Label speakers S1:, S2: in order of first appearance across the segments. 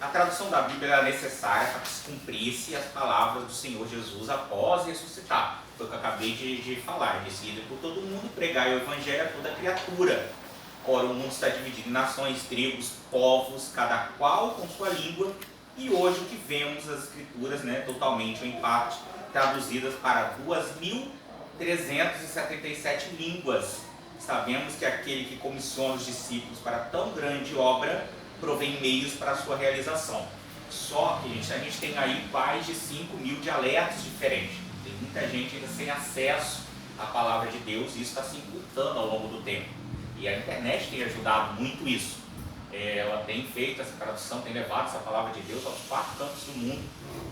S1: a tradução da Bíblia era necessária para que se cumprisse as palavras do Senhor Jesus após ressuscitar. Foi o que eu acabei de falar. Ele disse: por todo mundo pregar o Evangelho a toda criatura. Ora, o mundo está dividido em nações, tribos, povos, cada qual com sua língua. E hoje o que vemos as Escrituras, totalmente ou em parte, traduzidas para 2.377 línguas. Sabemos que aquele que comissiona os discípulos para tão grande obra provém meios para a sua realização. Só que a gente tem aí mais de 5.000 dialetos diferentes. Tem muita gente ainda sem acesso à palavra de Deus, e isso está se encurtando ao longo do tempo. E a internet tem ajudado muito isso. Ela tem feito essa tradução, tem levado essa palavra de Deus aos 4 cantos do mundo.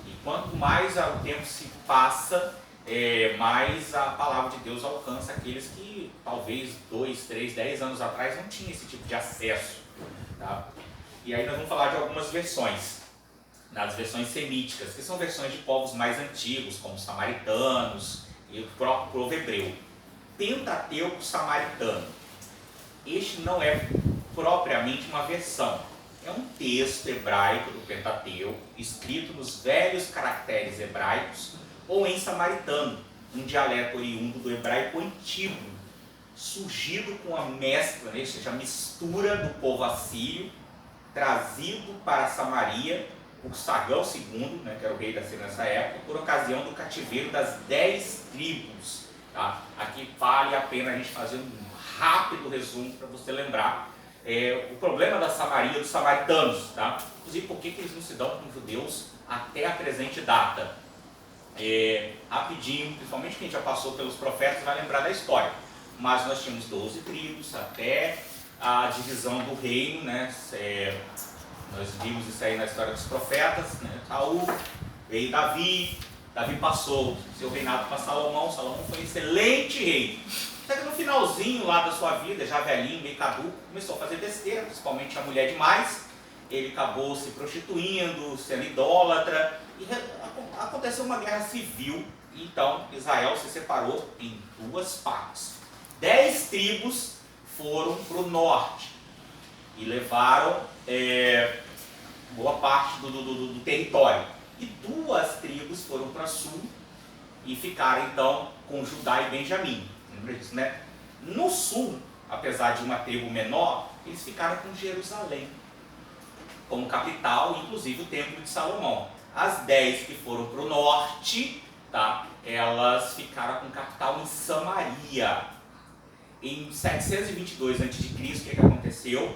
S1: E quanto mais o tempo se passa, mais a palavra de Deus alcança aqueles que talvez 2, 3, 10 anos atrás não tinham esse tipo de acesso. Tá? E aí nós vamos falar de algumas versões, das versões semíticas, que são versões de povos mais antigos, como os samaritanos e o próprio povo hebreu. Pentateuco samaritano. Este não é propriamente uma versão, é um texto hebraico do Pentateuco, escrito nos velhos caracteres hebraicos ou em samaritano, um dialeto oriundo do hebraico antigo, surgido com a mescla, ou seja, a mistura do povo assírio, trazido para Samaria por Sargão II, que era o rei da Síria nessa época, por ocasião do cativeiro das 10 tribos. Tá? Aqui vale a pena a gente fazer um rápido resumo para você lembrar o problema da Samaria, dos samaritanos, tá? Inclusive por que eles não se dão com judeus até a presente data. Rapidinho, principalmente quem já passou pelos profetas vai lembrar da história, mas nós tínhamos 12 tribos até a divisão do reino, nós vimos isso aí na história dos profetas, Saul, veio Davi passou seu reinado para Salomão foi um excelente rei. Só que no finalzinho lá da sua vida, já velhinho, meio caduco, começou a fazer besteira, principalmente a mulher demais. Ele acabou se prostituindo, sendo idólatra, e aconteceu uma guerra civil. Então Israel se separou em 2 partes. 10 tribos foram para o norte e levaram boa parte do território. E 2 tribos foram para sul e ficaram então com Judá e Benjamim. Lembra disso, No sul, apesar de uma tribo menor, eles ficaram com Jerusalém como capital, inclusive o Templo de Salomão. As 10 que foram para o norte, tá? Elas ficaram com capital em Samaria. Em 722 a.C., o que aconteceu?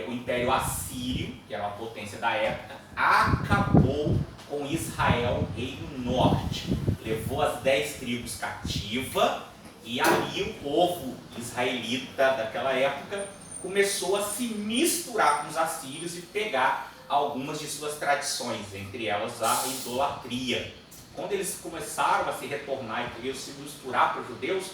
S1: O Império Assírio, que era uma potência da época, acabou com Israel, reino norte. Levou as 10 tribos cativas, e ali o povo israelita daquela época começou a se misturar com os assírios e pegar algumas de suas tradições, entre elas a idolatria. Quando eles começaram a se retornar e queriam se misturar para os judeus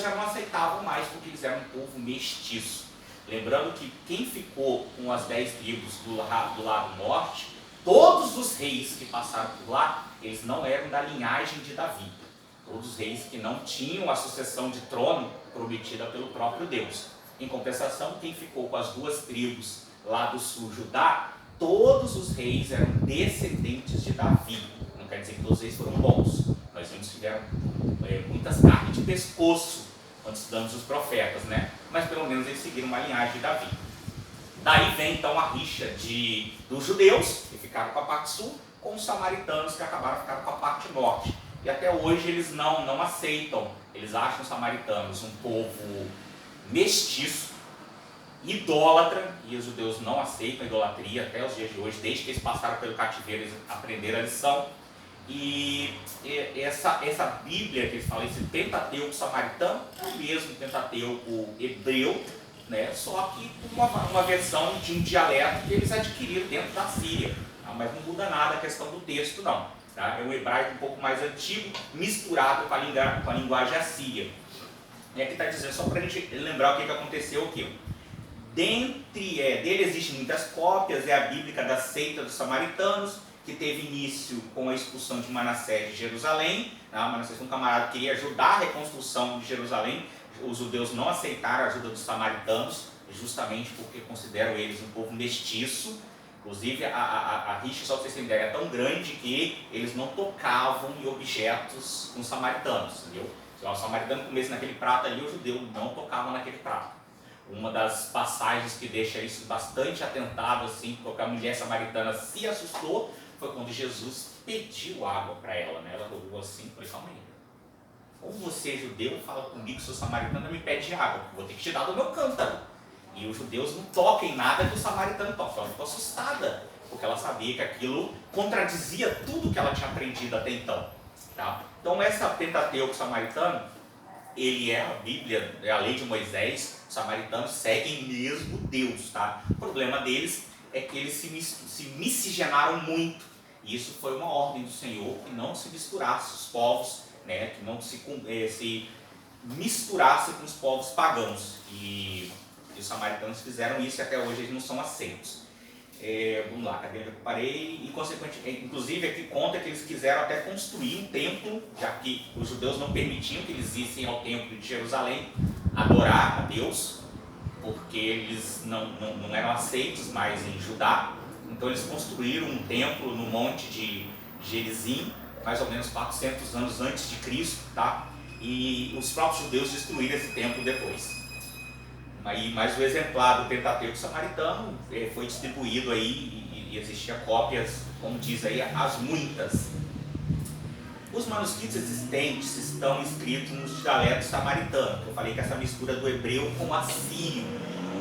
S1: já não aceitavam mais, porque eles eram um povo mestiço. Lembrando que quem ficou com as 10 tribos do lado norte, todos os reis que passaram por lá, eles não eram da linhagem de Davi. Todos os reis que não tinham a sucessão de trono prometida pelo próprio Deus. Em compensação, quem ficou com as 2 tribos lá do sul, Judá, todos os reis eram descendentes de Davi. Não quer dizer que todos eles foram bons. Nós vimos que tiveram muitas carnes de pescoço quando estudamos os profetas, Mas pelo menos eles seguiram uma linhagem de Davi. Daí vem então a rixa dos judeus, que ficaram com a parte sul, com os samaritanos, que acabaram ficando com a parte norte. E até hoje eles não aceitam, eles acham os samaritanos um povo mestiço, idólatra, e os judeus não aceitam a idolatria até os dias de hoje. Desde que eles passaram pelo cativeiro, eles aprenderam a lição. E essa Bíblia que eles falam, esse Pentateuco samaritano, é o mesmo Pentateuco hebreu, só que uma versão de um dialeto que eles adquiriram dentro da Síria. Mas não muda nada a questão do texto, não. Tá? É um hebraico um pouco mais antigo, misturado com a linguagem assíria. E aqui está dizendo, só para a gente lembrar o que aconteceu aqui. Dele existem muitas cópias, é a bíblica da seita dos samaritanos, que teve início com a expulsão de Manassés de Jerusalém. Manassés foi um camarada que queria ajudar a reconstrução de Jerusalém. Os judeus não aceitaram a ajuda dos samaritanos, justamente porque consideram eles um povo mestiço. Inclusive, a rixa, só para vocês terem ideia, é tão grande que eles não tocavam em objetos com os samaritanos, entendeu? Se o samaritano comesse naquele prato ali, o judeu não tocava naquele prato. Uma das passagens que deixa isso bastante atentado, assim, porque a mulher samaritana se assustou, foi quando Jesus pediu água para ela, né? Ela olhou assim e falou: calma aí, como você, judeu, fala comigo, sou samaritana, me pede água, vou ter que te dar do meu cântaro. E os judeus não tocam em nada que o samaritano toca. Ela ficou assustada, porque ela sabia que aquilo contradizia tudo que ela tinha aprendido até então. Tá? Então, essa Pentateuco samaritano, ele é a Bíblia, é a lei de Moisés. Os samaritanos seguem mesmo Deus. Tá? O problema deles é que eles se miscigenaram muito. E isso foi uma ordem do Senhor, que não se misturasse os povos, né? Que não se misturasse com os povos pagãos. E os samaritanos fizeram isso e até hoje eles não são aceitos. Vamos lá, cadê onde eu parei? E consequentemente, inclusive aqui conta que eles quiseram até construir um templo, já que os judeus não permitiam que eles issem ao templo de Jerusalém adorar a Deus, porque eles não eram aceitos mais em Judá. Então eles construíram um templo no monte de Gerizim, mais ou menos 400 anos antes de Cristo, tá? E os próprios judeus destruíram esse templo depois. Mas o exemplar do Pentateuco samaritano foi distribuído aí e existia cópias, como diz aí, as muitas. Os manuscritos existentes estão escritos nos dialetos samaritanos. Eu falei que essa mistura do hebreu com o assírio,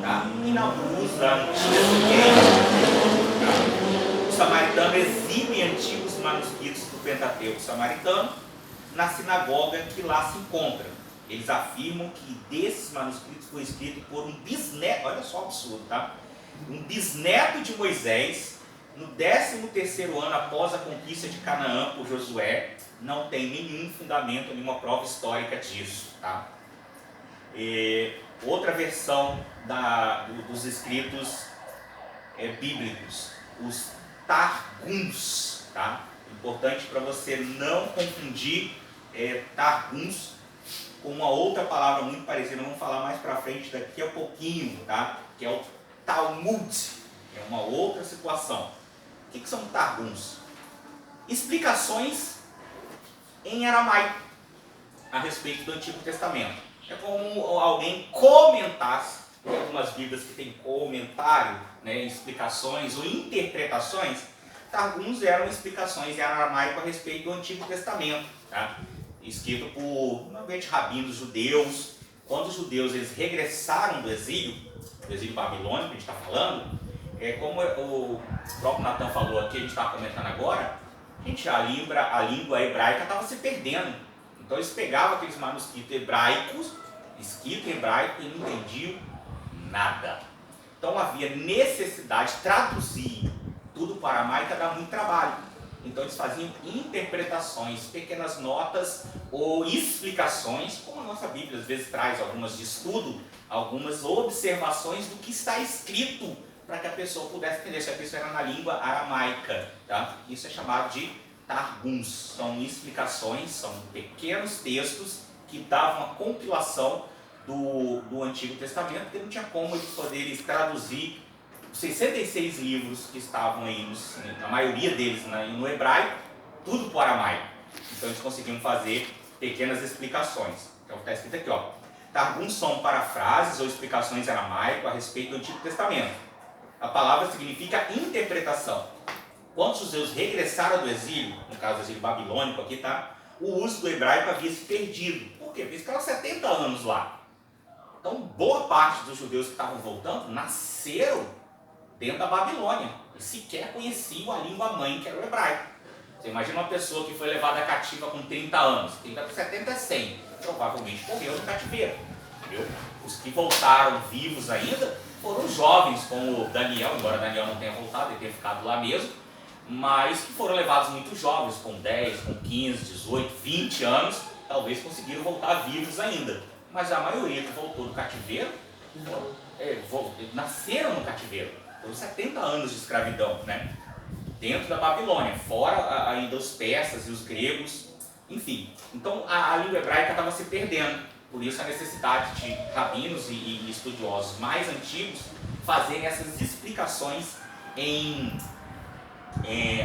S1: tá? E não usa o samaritano exibe antigos manuscritos do Pentateuco samaritano na sinagoga que lá se encontra. Eles afirmam que desses manuscritos foi escrito por um bisneto, olha só o absurdo, tá? Um bisneto de Moisés, no 13º ano após a conquista de Canaã por Josué. Não tem nenhum fundamento, nenhuma prova histórica disso, tá? Outra versão dos escritos bíblicos, os Targums, tá? Importante para você não confundir Targums com uma outra palavra muito parecida, vamos falar mais para frente daqui a pouquinho, tá? Que é o Talmud, é uma outra situação. O que são Targums? Explicações em aramaico a respeito do Antigo Testamento. É como alguém comentasse, tem algumas Bíblias que tem comentário, né, explicações ou interpretações. Targums eram explicações em aramaico a respeito do Antigo Testamento, tá? Escrito por normalmente rabinos judeus. Quando os judeus eles regressaram do exílio babilônico que a gente está falando, como o próprio Natan falou aqui, a gente está comentando agora, a língua hebraica estava se perdendo. Então eles pegavam aqueles manuscritos hebraicos, escrito em hebraico, e não entendiam nada. Então havia necessidade de traduzir tudo para aramaico, dá muito trabalho. Então eles faziam interpretações, pequenas notas ou explicações, como a nossa Bíblia às vezes traz algumas de estudo, algumas observações do que está escrito, para que a pessoa pudesse entender se a pessoa era na língua aramaica. Tá? Isso é chamado de Targums, são explicações, são pequenos textos que davam a compilação do Antigo Testamento, porque não tinha como eles poderem traduzir 66 livros que estavam aí, a maioria deles no hebraico, tudo para o aramaico. Então eles conseguiam fazer pequenas explicações. Então está escrito aqui, ó. Targums são parafrases ou explicações em aramaico a respeito do Antigo Testamento. A palavra significa interpretação. Quando os judeus regressaram do exílio, no caso do exílio babilônico aqui, tá? O uso do hebraico havia se perdido. Por quê? Porque eles ficaram 70 anos lá. Então boa parte dos judeus que estavam voltando nasceram dentro da Babilônia, e sequer conheciam a língua mãe, que era o hebraico. Você imagina uma pessoa que foi levada cativa com 30 anos, 30 por 70 é 100, provavelmente morreu no cativeiro. Entendeu? Os que voltaram vivos ainda foram jovens, como Daniel, embora Daniel não tenha voltado, ele tenha ficado lá mesmo, mas que foram levados muito jovens, com 10, com 15, 18, 20 anos, talvez conseguiram voltar vivos ainda. Mas a maioria que voltou do cativeiro, nasceram no cativeiro. Foram 70 anos de escravidão, né? Dentro da Babilônia, fora ainda os persas e os gregos, enfim. Então a língua hebraica estava se perdendo, por isso a necessidade de rabinos e estudiosos mais antigos fazerem essas explicações em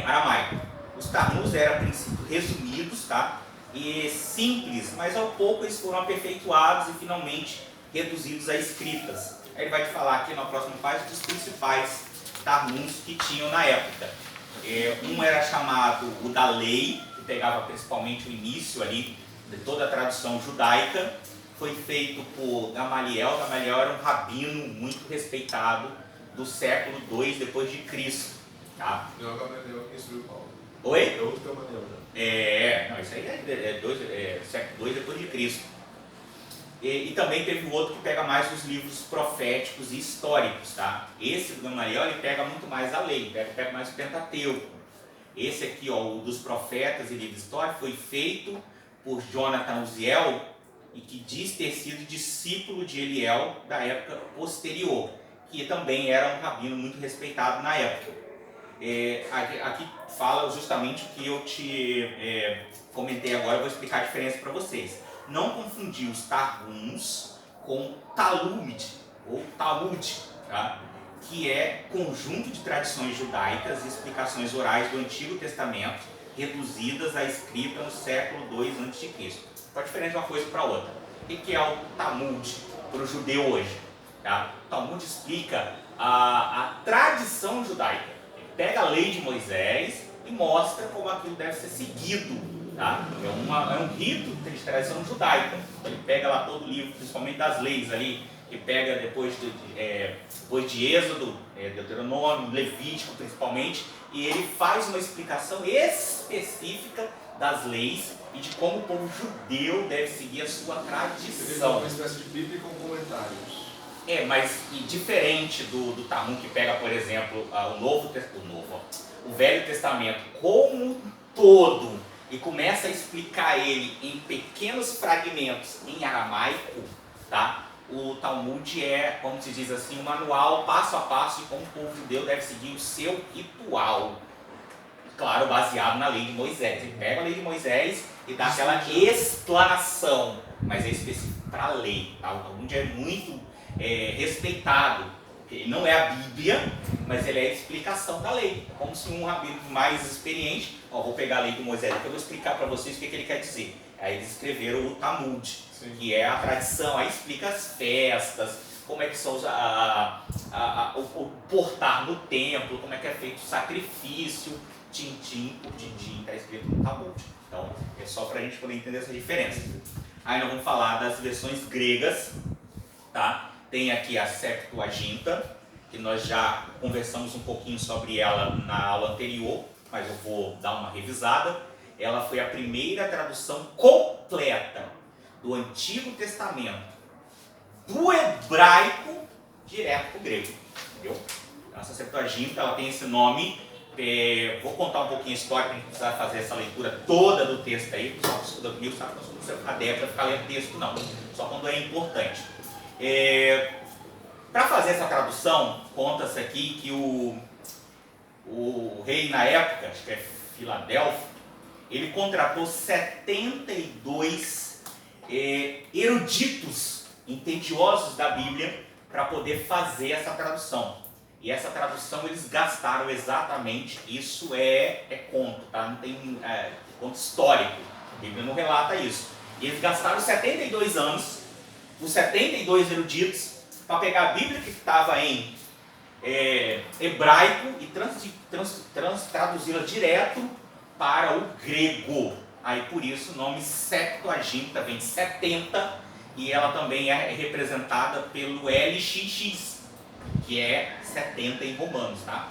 S1: aramaico. Os Talmuds eram a princípio resumidos, tá? E simples, mas ao pouco eles foram aperfeiçoados e finalmente reduzidos a escritas. Aí ele vai te falar aqui na próxima página dos principais Talmuds que tinham na época. Um era chamado o da lei, que pegava principalmente o início ali de toda a tradução judaica. Foi feito por Gamaliel. Gamaliel era um rabino muito respeitado do século II depois de Cristo. Tá?
S2: Não, Gamaliel que instruiu Paulo.
S1: Oi?
S2: É outro Gamaliel, né?
S1: Não, isso aí é século II depois de Cristo. E também teve o outro que pega mais os livros proféticos e históricos, tá? Esse do Gamaliel, ele pega muito mais a lei, pega mais o Pentateuco. Esse aqui, ó, o dos profetas e livros históricos, foi feito por Jonathan Uziel, e que diz ter sido discípulo de Eliel da época posterior, que também era um rabino muito respeitado na época. Aqui fala justamente o que eu te comentei agora, eu vou explicar a diferença para vocês. Não confundir os Targums com Talmud, ou Talmud, tá? Que é conjunto de tradições judaicas e explicações orais do Antigo Testamento, reduzidas à escrita no século II a.C. Qual a diferença de uma coisa para outra? O que é o Talmud para o judeu hoje? Tá? O Talmud explica a tradição judaica. Ele pega a lei de Moisés e mostra como aquilo deve ser seguido. Tá? É um rito de tradição judaica. Ele pega lá todo o livro, principalmente das leis ali, que pega depois de Êxodo, Deuteronômio, Levítico principalmente, e ele faz uma explicação específica das leis e de como o povo judeu deve seguir a sua tradição.
S2: Uma espécie de Bíblia com comentários.
S1: Mas diferente do Talmud, que pega, por exemplo, o Velho Testamento como um todo e começa a explicar ele em pequenos fragmentos em aramaico, tá? O Talmud é, como se diz assim, um manual passo a passo de como o povo judeu deve seguir o seu ritual. Claro, baseado na lei de Moisés. Ele pega a lei de Moisés e dá aquela explanação, mas é específico para a lei. Tá? O Talmud é muito respeitado. Ele não é a Bíblia, mas ele é a explicação da lei. Como se um rabino mais experiente, vou pegar a lei de Moisés que eu vou explicar para vocês o que ele quer dizer. Aí eles escreveram o Talmud, sim, que é a tradição, aí explica as festas, como é que são o portar no templo, como é que é feito o sacrifício, tintim por tintim, está escrito no Talmud. Então, é só para a gente poder entender essa diferença. Aí nós vamos falar das versões gregas, tá? Tem aqui a Septuaginta, que nós já conversamos um pouquinho sobre ela na aula anterior, mas eu vou dar uma revisada. Ela foi a primeira tradução completa do Antigo Testamento, do hebraico, direto para o grego. Entendeu? Essa Septuaginta, ela tem esse nome. Vou contar um pouquinho a história, para a gente precisar fazer essa leitura toda do texto aí. O pessoal que estuda comigo sabe que eu não sou adepto a ficar lendo texto, não. Só quando é importante. Para fazer essa tradução, conta-se aqui que o rei na época, acho que é Filadélfo, ele contratou 72 eruditos, entendiosos da Bíblia, para poder fazer essa tradução. E essa tradução eles gastaram exatamente, isso é conto, tá? Não tem conto histórico, a Bíblia não relata isso. E eles gastaram 72 anos, os 72 eruditos, para pegar a Bíblia que estava em hebraico e traduzi-la direto para o grego. Aí por isso o nome Septuaginta vem de 70 e ela também é representada pelo LXX, que é 70 em romanos, tá?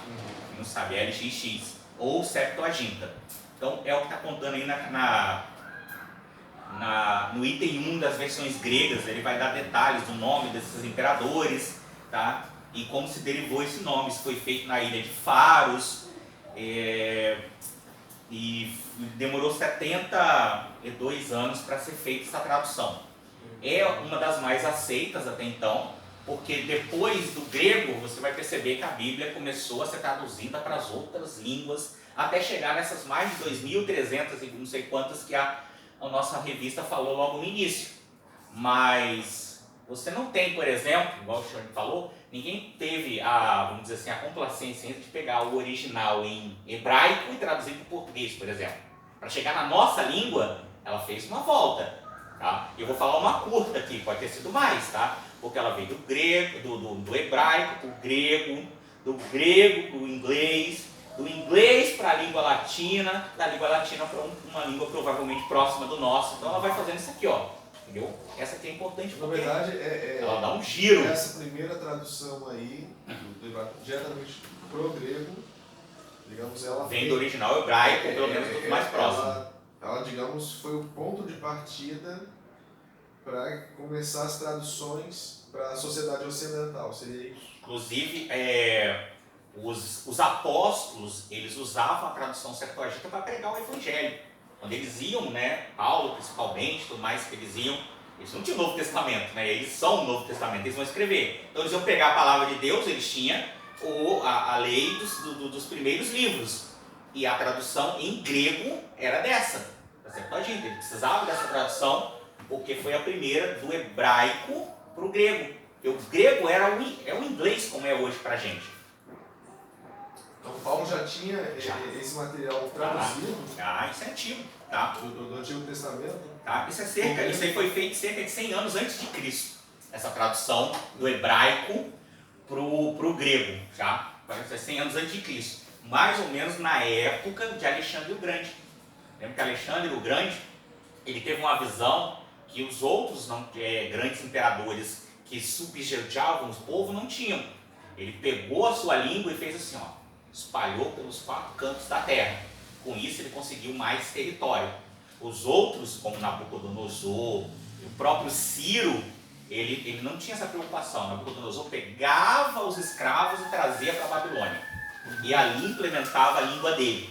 S1: Quem não sabe, LXX ou Septuaginta. Então é o que está contando aí no item 1 das versões gregas. Ele vai dar detalhes do nome desses imperadores, tá? E como se derivou esse nome. Isso foi feito na ilha de Faros, e demorou 72 anos para ser feita essa tradução. É uma das mais aceitas até então, porque depois do grego você vai perceber que a Bíblia começou a ser traduzida para as outras línguas, até chegar nessas mais de 2.300 e não sei quantas que a nossa revista falou logo no início. Mas você não tem, por exemplo, igual o senhor falou, ninguém teve a, vamos dizer assim, a complacência de pegar o original em hebraico e traduzir para o português, por exemplo. Para chegar na nossa língua, ela fez uma volta. Tá? Eu vou falar uma curta aqui, pode ter sido mais, tá? Porque ela veio do grego, do hebraico para o grego, do grego para o inglês, do inglês para a língua latina, da língua latina para uma língua provavelmente próxima do nosso. Então ela vai fazendo isso aqui, ó. Entendeu? Essa aqui é importante porque
S2: na verdade,
S1: ela dá um giro.
S2: Essa primeira tradução aí, do hebraico diretamente pro grego, digamos, ela
S1: vem do original hebraico, pelo menos do mais próximo.
S2: Ela, digamos, foi o ponto de partida para começar as traduções para a sociedade ocidental. Seria isso.
S1: Inclusive, os apóstolos, eles usavam a tradução Septuaginta para pregar o evangelho. Quando eles iam, né, Paulo principalmente, tudo mais, que eles não tinham o Novo Testamento, né, eles são o Novo Testamento, eles vão escrever. Então eles iam pegar a palavra de Deus, eles tinham a lei dos primeiros livros. E a tradução em grego era dessa, da Septuaginta. Eles precisavam dessa tradução porque foi a primeira do hebraico para o grego. Porque o grego é o inglês como é hoje para a gente.
S2: Então Paulo já tinha esse material traduzido?
S1: Isso é antigo, tá?
S2: Do Antigo Testamento?
S1: Tá? Isso aí foi feito cerca de 100 anos antes de Cristo. Essa tradução do hebraico pro grego, tá? Foi 100 anos antes de Cristo. Mais ou menos na época de Alexandre o Grande. Lembra que Alexandre o Grande, ele teve uma visão que os outros grandes imperadores que subjugavam o povo não tinham. Ele pegou a sua língua e fez assim, ó. Espalhou pelos 4 cantos da terra. Com isso ele conseguiu mais território. Os outros, como Nabucodonosor, o próprio Ciro, ele não tinha essa preocupação. Nabucodonosor pegava os escravos e trazia para a Babilônia. E ali implementava a língua dele.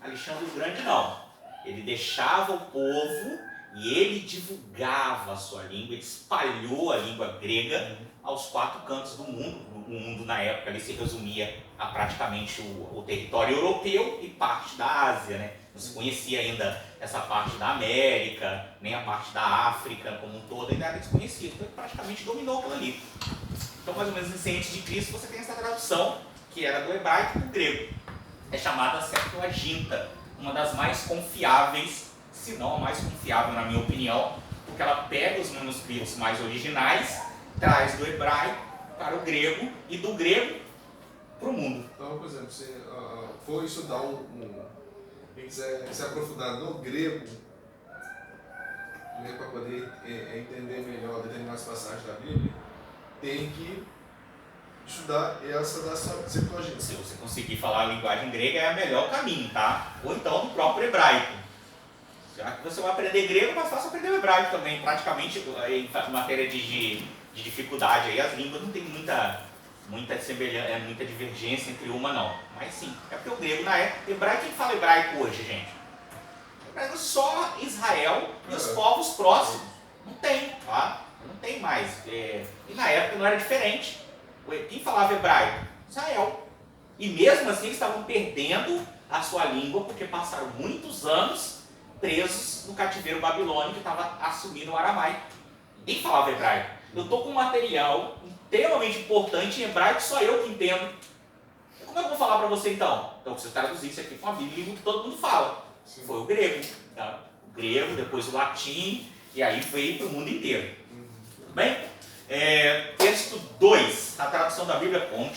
S1: Alexandre o Grande não. Ele deixava o povo e ele divulgava a sua língua, ele espalhou a língua grega aos 4 cantos do mundo. O mundo na época ali se resumia a praticamente o território europeu e parte da Ásia, né? Não se conhecia ainda essa parte da América, nem a parte da África como um todo, ainda era desconhecido. Então ele praticamente dominou aquilo ali. Então mais ou menos em 100 a.C. você tem essa tradução que era do hebraico para o grego. É chamada Septuaginta, uma das mais confiáveis, se não a mais confiável na minha opinião, porque ela pega os manuscritos mais originais, traz do hebraico para o grego e do grego para o mundo.
S2: Então, por exemplo, se for estudar quem quiser se aprofundar no grego, né, para poder entender melhor determinadas passagens da Bíblia, tem que estudar essa da Septuaginta.
S1: Se você conseguir falar a linguagem grega, é o melhor caminho, tá? Ou então do próprio hebraico. Já que você vai aprender grego, é mais fácil aprender o hebraico também. Praticamente, em matéria de dificuldade, aí, as línguas não tem muita semelhança, muita divergência entre uma, não. Mas sim, é porque o grego na época... Hebraico, quem fala hebraico hoje, gente? Hebraico só Israel e os povos próximos. Não tem, tá? Não tem mais. E na época não era diferente. Quem falava hebraico? Israel. E mesmo assim eles estavam perdendo a sua língua porque passaram muitos anos presos no cativeiro babilônico que estava assumindo o aramaico. Ninguém falava hebraico. Eu estou com um material extremamente importante em hebraico, só eu que entendo. Como é que eu vou falar para você então? Então você traduzir isso aqui para uma língua que todo mundo fala. Sim. Foi o grego. Tá? O grego, depois o latim, e aí veio para o mundo inteiro. Tudo bem? Texto 2, a tradução da Bíblia Ponte.